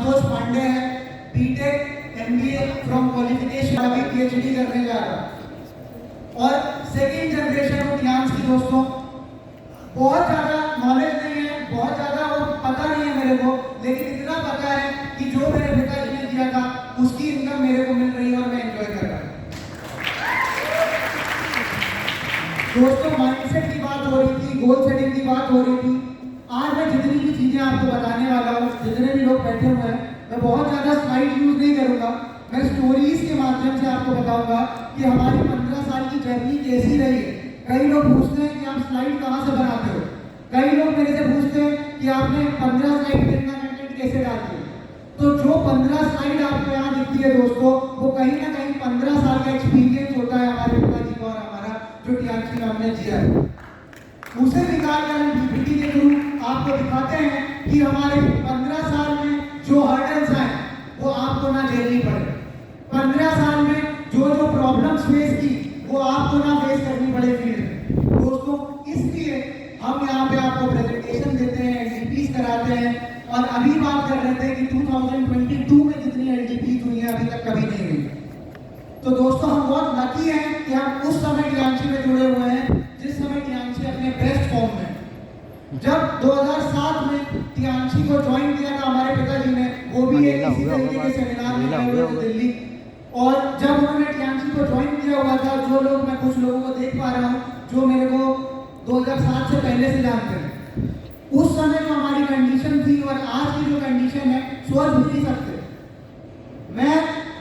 आशुतोष पांडे है, BTech MBA from qualification, अभी PhD करने जा रहा है। और सेकेंड जनरेशन ऑफ टियांस की दोस्तों, बहुत ज़्यादा नॉलेज नहीं है, बहुत ज़्यादा वो पता नहीं है मेरे को, लेकिन इतना पता है कि जो मेरे पिताजी ने दिया था उसकी इनकम मेरे को मिल रही है और मैं एंजॉय कर रहा हूँ। दोस्तों, माइंडसेट की बात हो रही थी, गोल सेटिंग की बात हो रही थी। आज मैं जितनी भी चीज़ें आपको बताने वाला हूँ, जितने भी लोग बैठे हुए हैं, मैं बहुत ज़्यादा स्लाइड यूज़ नहीं करूँगा। मैं स्टोरीज के माध्यम से आपको बताऊँगा कि हमारी 15 साल की जर्नी कैसी रही है। कई लोग पूछते हैं कि आप स्लाइड कहाँ से बनाते हो, कई लोग मेरे से पूछते हैं कि आपने 15 स्लाइड में इतना कंटेंट कैसे डालते हो। तो जो 15 स्लाइड आपको यहाँ दिखती है दोस्तों, वो कहीं ना कहीं 15 साल का एक्सपीरियंस होता है हमारे पिताजी का और हमारा जो टियांशी मैम ने जिया है। उसे निकाल कर हम पीपीटी के थ्रू आपको दिखाते हैं कि हमारे 15 साल में जो हर्डल्स आए वो आपको ना झेलनी पड़े। 15 साल में जो जो प्रॉब्लम्स फेस की वो आपको ना फेस करनी पड़े फील्ड में। दोस्तों, इसलिए हम यहाँ पे आपको प्रेजेंटेशन देते हैं, एलडीपीज कराते हैं। और अभी बात कर रहे थे कि 2022 में जितनी एलडीपीज हुई है अभी तक कभी नहीं हुई। तो दोस्तों, हम बहुत लकी हैं कि हम उस समय टियांशी में जुड़े हुए हैं जिस समय टियांशी अपने बेस्ट फॉर्म में। जब 2007 में टियांशी को ज्वाइन किया था हमारे पिताजी ने, वो भी एक इसी तरीके के सेमिनार में गए हुए थे दिल्ली। और जब उन्होंने टियांशी को ज्वाइन किया हुआ था, जो लोग, मैं कुछ लोगों को देख पा रहा हूँ जो मेरे को 2007 से पहले से जानते हैं, उस समय जो हमारी कंडीशन थी और आज की जो कंडीशन है, सोच भी नहीं सकते। मैं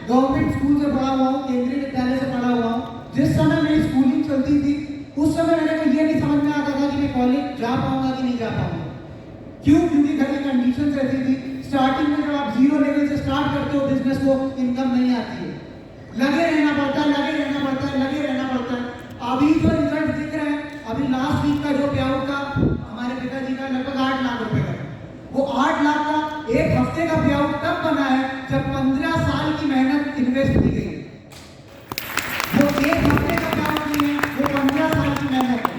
गवर्नमेंट स्कूल से पढ़ा हुआ हूँ, केंद्रीय विद्यालय से पढ़ा हुआ हूँ। जिस समय मेरी स्कूलिंग चलती थी उस समय मेरे को ये नहीं समझ में आता था कि मैं कॉलेज जा पाऊंगा कि नहीं जा पाऊंगा। क्यों? क्योंकि घर की कंडीशन ऐसी थी। स्टार्टिंग में जब आप जीरो लेवल से स्टार्ट करते हो बिजनेस को, इनकम नहीं आती है, लगे रहना पड़ता है, लगे रहना पड़ता है, लगे रहना पड़ता है। अभी जो रिजल्ट दिख रहे हैं, अभी लास्ट वीक का जो पे आउट था हमारे पिताजी का लगभग 8 लाख रुपए का, वो 8 लाख का एक हफ्ते का पे आउट तब बना है जब 15 साल की मेहनत इन्वेस्ट की गई। वो एक हफ्ते का पे आउट नहीं है, वो 15 साल की मेहनत है।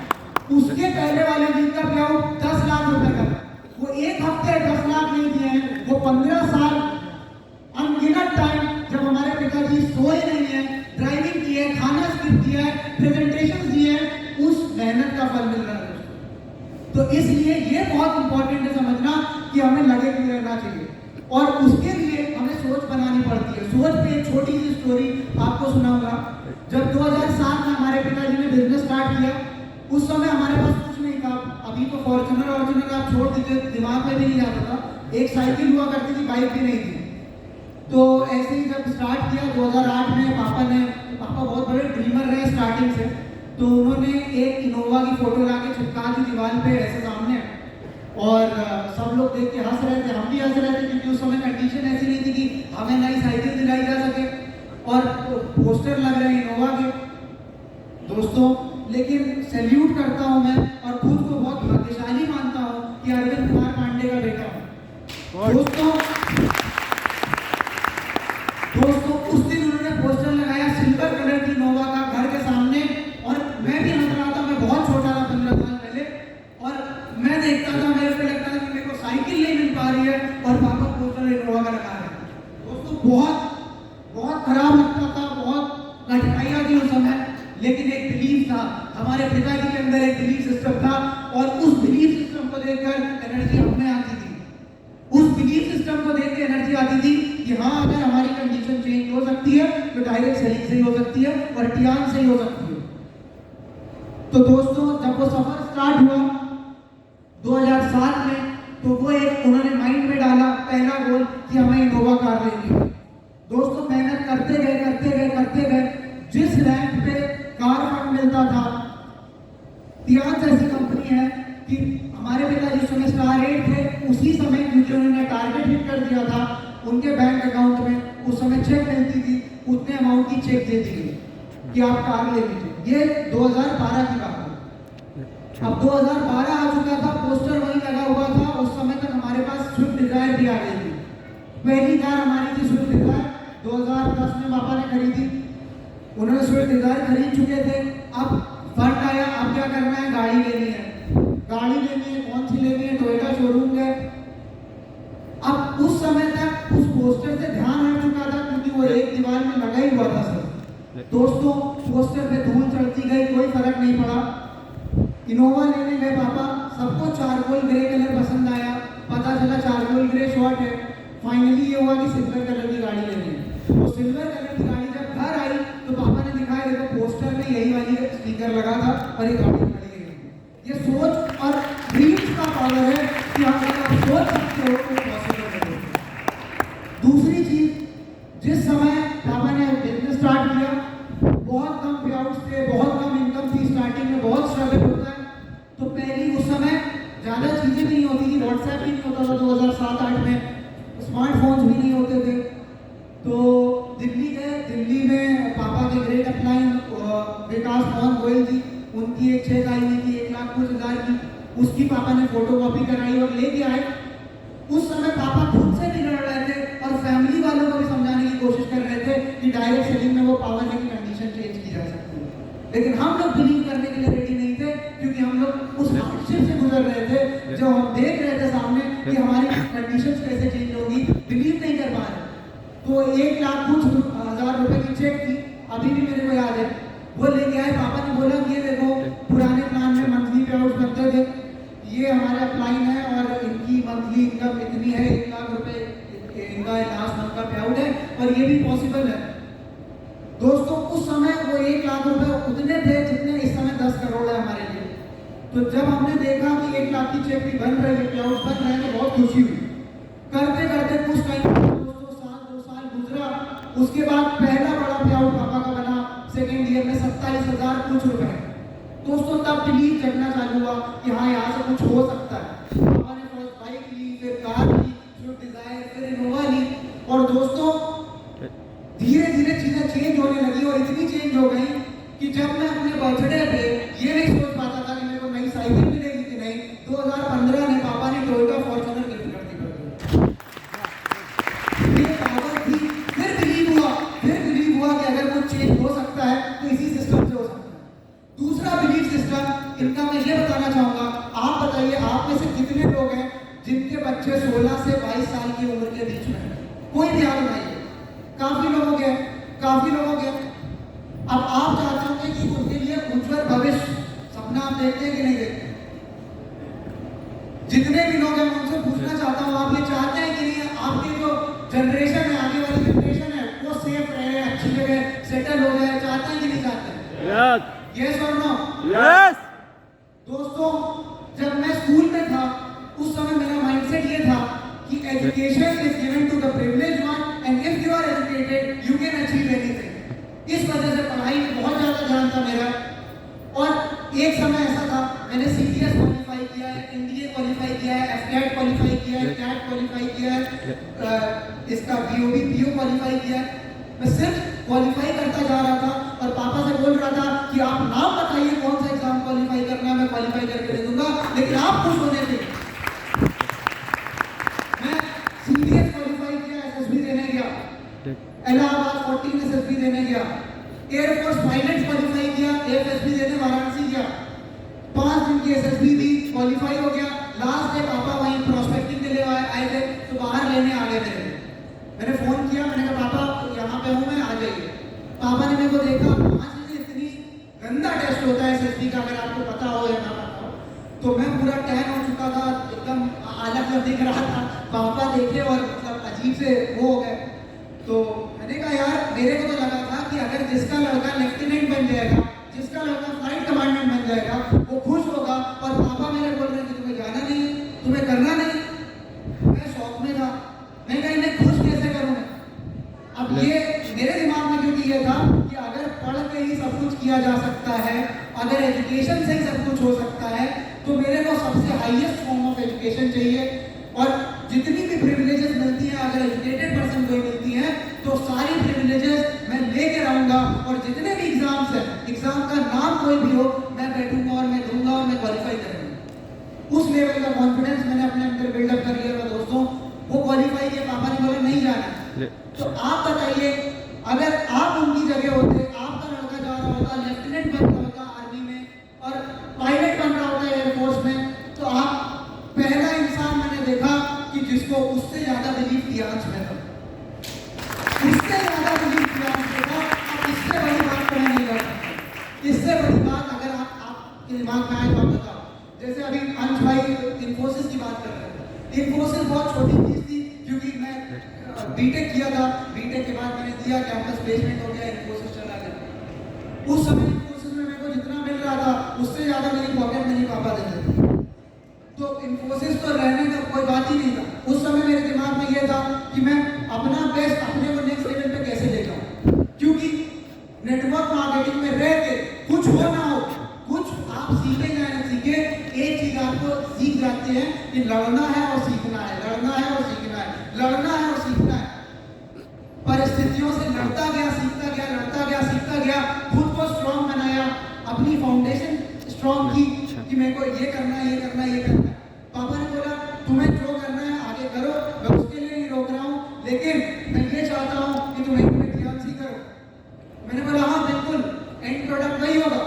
उसके पहले वाले दिन का पे आउट 10 लाख रुपए का, वो एक हफ्ते 10 लाख नहीं दिए हैं, वो 15 साल अनगिनत टाइम जब हमारे पिताजी सोए नहीं है, ड्राइविंग की है, खाना स्किप किया है, प्रेजेंटेशन दिए हैं, उस मेहनत का फल मिल रहा है। तो इसलिए ये बहुत इंपॉर्टेंट है समझना कि हमें लगे क्यों रहना चाहिए, और उसके लिए हमें सोच बनानी पड़ती है। सोच पे एक छोटी सी स्टोरी आपको सुनाऊंगा। जब 2007 में हमारे पिताजी ने बिजनेस स्टार्ट किया, उस समय हमारे पास कुछ नहीं था। अभी तो फॉर्च्यूनर आप छोड़ दीजिए, दिमाग में भी नहीं आता था। एक साइकिल हुआ करती थी, बाइक भी नहीं थी। तो ऐसे ही जब स्टार्ट किया 2008 में, पापा बहुत बड़े ड्रीमर रहे स्टार्टिंग से, तो उन्होंने एक इनोवा की फोटो लाके चिपका दी दीवार पे ऐसे सामने, और सब लोग देख के हंस रहे थे, हम भी हंस रहे थे, क्योंकि उस समय कंडीशन ऐसी नहीं थी कि हमें नई साइकिल दिलाई जा सके, और पोस्टर लग रहे हैं इनोवा के। दोस्तों, लेकिन सैल्यूट करता हूं मैं और खुद को बहुत भाग्यशाली मानता हूं कि अरविंद कुमार पांडे का बेटा हूं। दोस्तों, उस दिन उन्होंने पोस्टर लगाया सिल्वर कलर की इनोवा का घर के सामने, और मैं भी हंस रहा था। मैं बहुत छोटा था 15 साल पहले, और मैं देखता था, मेरे को लगता था कि मेरे को साइकिल नहीं मिल पा रही है और पापा पोस्टर इनोवा का लगा रहे हैं। दोस्तों, बहुत खराब लगता था, बहुत कठिनाइयां थी उस समय, लेकिन एक बिलीफ था हमारे पिताजी के अंदर, एक बिलीफ सिस्टम था, और उस बिलीफ सिस्टम को देखकर एनर्जी हमें आती थी। उस बिलीफ सिस्टम को देख के एनर्जी आती थी कि हाँ, अगर हमारी कंडीशन चेंज हो सकती है तो डायरेक्ट सेलिंग से ही हो सकती है और टियान से ही हो सकती है। तो दोस्तों, जब वो सफर स्टार्ट हुआ 2007 में, तो वो एक उन्होंने माइंड में डाला पहला गोल कि हमें इनोवा कार लेनी है। दोस्तों, मेहनत करते गए, जिस रैंक पे कार फंड मिलता था, टियांस ऐसी कंपनी है कि हमारे पिताजी उस समय स्टार 8 थे, उसी समय क्योंकि उन्होंने टारगेट हिट कर दिया था, उनके बैंक अकाउंट में उस समय चेक मिलती थी, उतने अमाउंट की चेक दे दी गई कि आप कार ले लीजिए। ये 2012 की बात है। अब 2012 आ चुका था, पोस्टर वहीं लगा हुआ था। उस समय तक हमारे पास स्विफ्ट डिजायर भी आ गई थी। पहली कार हमारी थी स्विफ्ट डिजायर, 2010 में पापा ने खरीदी। उन्होंने स्विफ्ट डिजायर खरीद चुके थे। अब फंड आया, अब क्या करना है, गाड़ी लेनी है। कौन सी लेनी है, टोयोटा शोरूम गए। अब उस समय तक हुआ था सर। दोस्तों पोस्टर पे धूल चढ़ती गई, कोई फर्क नहीं पड़ा। इनोवा लेने गए पापा, सबको चारकोल ग्रे कलर पसंद आया, पता चला चारकोल ग्रे शॉर्ट है। फाइनली ये हुआ कि सिल्वर कलर की गाड़ी लेनी है। तो सिल्वर कलर की गाड़ी जब घर आई तो पापा ने दिखाया, देखो पोस्टर में यही वाली स्टिकर लगा था और ये गाड़ी खड़ी है। ये सोच और ड्रीम्स का पावर है कि आप सोच सकते हो तो पॉसिबल है। दूसरी चीज, जिस समय पापा ने बिजनेस स्टार्ट किया, बहुत कम पे आउट्स थे, बहुत कम इनकम थी, स्टार्टिंग में बहुत स्ट्रगल होता है। तो पहली उस समय ज़्यादा चीज़ें भी नहीं होती थी, व्हाट्सएप भी नहीं होता था 2007-8 में, स्मार्टफोन्स भी नहीं होते थे। तो दिल्ली गए, दिल्ली में पापा के ग्रेट अपलाइन विकास मोहन गोयल जी, उनकी एक चेक आई हुई थी 1,00,000 की, उसकी पापा ने फोटो कॉपी कराई और लेके आए। उस समय पापा खुद से भी लड़ रहे थे और फैमिली वालों को भी समझाने की कोशिश कर रहे थे कि डायरेक्ट सेलिंग में वो पावर की कंडीशन चेंज की जा सकती है। लेकिन हम लोग बिलीव करने के लिए रेडी नहीं थे, क्योंकि हम लोग उस हार्डशिप से गुजर रहे थे, जो हम देख रहे थे सामने कि हमारी कंडीशंस कैसे चेंज होगी, बिलीव नहीं कर पा रहे। तो 1,00,000 रुपए की चेक थी, अभी भी मेरे को याद है। वो लेके आए, पापा ने बोला कि ये देखो पुराने प्लान में मंथली पे आउट बनते थे, ये हमारे अपलाइन है और इनकी मंथली इनकम इतनी है, 1,00,000 रुपए इनका लास्ट मंथ का पे आउट है और ये भी पॉसिबल है। दोस्तों उस समय वो 1,00,000 रुपए उतने थे जितने इस समय 10 करोड़ है हमारे लिए। तो जब हमने देखा कि 1,00,000 की चेक भी बन रही है, पे आउट बन रहे हैं, तो बहुत खुशी हुई। करते करते कुछ टाइम 2 साल गुजरा, उसके बाद पहला बड़ा पे आउट पापा का बना सेकेंड ईयर में 27,000 कुछ रुपए। दोस्तों तब बिलीव जगना चालू हुआ कि हाँ यहाँ से कुछ हो सकता है। पापा ने फर्स्ट बाइक ली, फिर कार ली, स्विफ्ट डिजायर, फिर इनोवा ली। और दोस्तों धीरे धीरे चीजें चेंज होने लगी और इतनी चेंज हो गई कि जब मैं अपने बर्थडे पे ये नहीं सोच पाता था कि मेरे को नई साइकिल मिलेगी कि नहीं, 2015 में पापा ने टोयोटा फॉर्च्यूनर गिफ्ट कर दी। ये पावर थी। फिर बिलीव हुआ कि अगर कुछ चेंज हो सकता है तो इसी सिस्टम से हो सकता है। दूसरा बिलीफ सिस्टम इनका मैं ये बताना चाहूंगा। आप बताइए, आप में से कितने लोग हैं जिनके बच्चे 16 से 22 साल की उम्र के बीच में? कोई भी हाथ उठाइए। काफी लोगों के। अब आप चाहते होंगे कि उनके लिए उज्जवल भविष्य सपना आप देखते हैं कि नहीं देखते? जितने भी लोग हैं मैं उनसे पूछना चाहता हूँ, आप ये चाहते हैं कि नहीं आपकी जो जनरेशन है, आगे वाली जनरेशन है, वो सेफ रहे, अच्छी जगह सेटल हो जाए? चाहते हैं कि नहीं चाहते? यस और नो? यस। दोस्तों जब मैं स्कूल में था उस समय मेरा माइंडसेट ये था कि education is given to the privileged one and if you are educated you can achieve anything. इस वजह से पढ़ाई में बहुत ज्यादा ध्यान था मेरा। और एक समय ऐसा था, मैंने सीटीएस क्वालिफाई किया है, एनडीए क्वालिफाई किया है, एफकेट क्वालिफाई किया है, कैट क्वालिफाई किया है, इसका बीओबी पीओ क्वालिफाई किया है। मैं सिर्फ क्वालिफाई करता जा रहा था और पापा से बोल रहा था कि आप नाम बताइए कौन सा एग्जाम क्वालिफाई करना है, मैं क्वालिफाई करके दे दूंगा, लेकिन आप खुश होने थे। मैं सीडीएस क्वालिफाई किया, एसएसबी देने गया, इलाहाबाद 14 एसएसबी देने गया, एयरफोर्स पायलट क्वालिफाई किया, एएफएसबी देने वाराणसी गया, 5 दिन की एसएसबी दी, क्वालिफाई हो गया। लास्ट डे पापा वहीं प्रोस्पेक्टिंग के लिए आए थे, तो बाहर लेने आ गए थे। मैंने फोन किया, मैंने कहा पापा यहाँ पे हूँ मैं, आ जाइए। पापा ने मेरे को देखा, 5 बजे इतनी गंदा टेस्ट होता है एसएसबी का, अगर आपको पता हो या ना पता हो। तो मैं पूरा टैन हो चुका था, एकदम अलग दिख रहा था। पापा देखे और मतलब अजीब से वो हो गए। तो मैंने कहा यार, मेरे को तो लगा था कि अगर जिसका लड़का लेफ्टिनेंट बन जाएगा, जिसका लड़का फ्लाइट कमांडेंट बन जाएगा, वो खुश होगा। और पापा मेरे बोल रहे हैं कि तुम्हें जाना नहीं, तुम्हें करना नहीं। मैं शौक में था, मैं कहीं मैं खुश कैसे करूँगा। अब ये मेरे दिमाग में क्योंकि ये था कि अगर पढ़ के ही सब कुछ किया जा सकता है, अगर एजुकेशन से ही सब कुछ हो सकता है, तो मेरे को सबसे हाईएस्ट फॉर्म ऑफ एजुकेशन चाहिए। और जितनी भी प्रिविलेजेस मिलती हैं, अगर एजुकेटेड पर्सन को मिलती हैं, तो सारी प्रिविलेजेस मैं लेके रहूंगा। और जितने भी एग्जाम्स हैं, एग्जाम का नाम कोई भी हो, मैं बैठूंगा और मैं दूंगा और मैं क्वालिफाई करूंगा। उस लेवल का कॉन्फिडेंस मैंने अपने अंदर बिल्डअप कर लिया था दोस्तों। वो क्वालिफाई किया, पापा ने बोला नहीं जाना। तो आप बताइए, अगर आप उनकी जगह होते, आपका लड़का जा रहा होता, लेफ्टिनेंट बन रहा होता आर्मी में और पायलट बन रहा होता एयरफोर्स में, तो आप पहला इंसान मैंने देखा कि जिसको उससे ज्यादा बिलीफ दियांश में था, उससे ज्यादा बिलीफ दियांश में था। इससे बड़ी बात अगर आपके दिमाग में आए तो आप बताओ। जैसे अभी अंश भाई इन्फोसिस की बात कर रहे थे। इन्फोसिस बहुत छोटी चीज थी, क्योंकि मैं बीटेक किया था, बीटेक के बाद मैंने दिया, कैंपस प्लेसमेंट हो गया, इन्फोसिस चला गया। उस समय इन्फोसिस में मेरे को जितना मिल रहा था उससे ज्यादा मेरी पॉकेट मनी पापा देते थे। तो इन्फोसिस तो रहने का कोई बात ही नहीं था। उस समय मेरे दिमाग में यह था कि मैं अपना बेस्ट अपने को नेक्स्ट लेवल पे कैसे लेकर आऊं, क्योंकि नेटवर्क मार्केटिंग में रह के कुछ हो ना हो, कुछ आप सीखे जाए ना सीखे, एक चीज आपको सीख जाते हैं कि लड़ना है और सीखना है, लड़ना है और सीखना है, लड़ना है और सीखना है। परिस्थितियों से लड़ता गया, सीखता गया, लड़ता गया, सीखता गया, खुद को स्ट्रॉन्ग बनाया, अपनी फाउंडेशन स्ट्रॉन्ग की कि मेरे को ये करना है, ये करना है, ये करना है। पापा ने बोला तुम्हें जो करना है आगे करो, मैं उसके लिए नहीं रोक रहा हूँ, लेकिन मैं ये चाहता हूँ कि तुम एग्जाम्स करो। मैंने बोला हाँ बिल्कुल, एंड प्रोडक्ट वही होगा,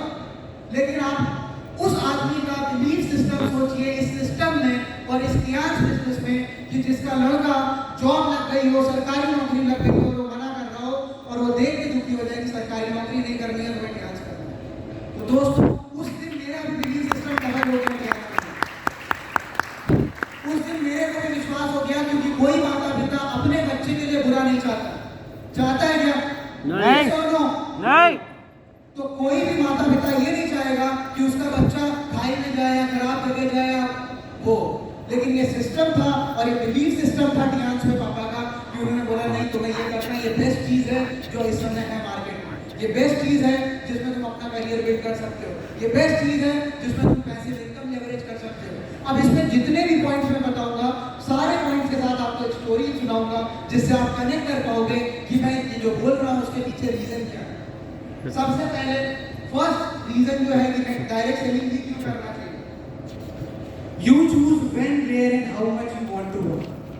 लेकिन आप उस आदमी का बिलीफ सिस्टम सोचिए इस सिस्टम में और इस क्रियांश बिजनेस में कि जिसका लड़का जॉब लग गई हो, सरकारी नौकरी लग गई हो और वो मना कर रहा हो और वो देख के दुखी हो जाए कि सरकारी नौकरी नहीं करनी है, तुम्हें क्रियांश करना है। तो दोस्तों उस दिन मेरा बिलीफ सिस्टम खत्म हो गया। उस दिन मेरे को भी विश्वास हो गया, क्योंकि कोई माता पिता अपने बच्चे के लिए बुरा नहीं चाहता। चाहता है क्या? नहीं। तो कोई भी माता पिता ये नहीं चाहेगा कि उसका बच्चा खाई में जाए या खराब जगह जाए या वो, लेकिन ये सिस्टम था और ये बिलीफ सिस्टम था टियांश में पापा का कि उन्होंने बोला नहीं तुम्हें ये करना, ये बेस्ट चीज है जो इस समय है मार्केट में, ये बेस्ट चीज है जिसमें तुम अपना करियर बिल्ड कर सकते हो, ये बेस्ट चीज है जिसमें तुम पैसिव इनकम लेवरेज कर सकते हो। अब इसमें जितने भी पॉइंट्स मैं बताऊंगा, सारे पॉइंट्स के साथ आपको एक स्टोरी सुनाऊंगा जिससे आप कनेक्ट कर पाओगे कि मैं ये जो बोल रहा हूँ उसके पीछे रीजन क्या है। सबसे पहले फर्स्ट रीजन जो है कि डायरेक्ट सेलिंग ही क्यों करना चाहिए। You choose when, where and how much you want to work.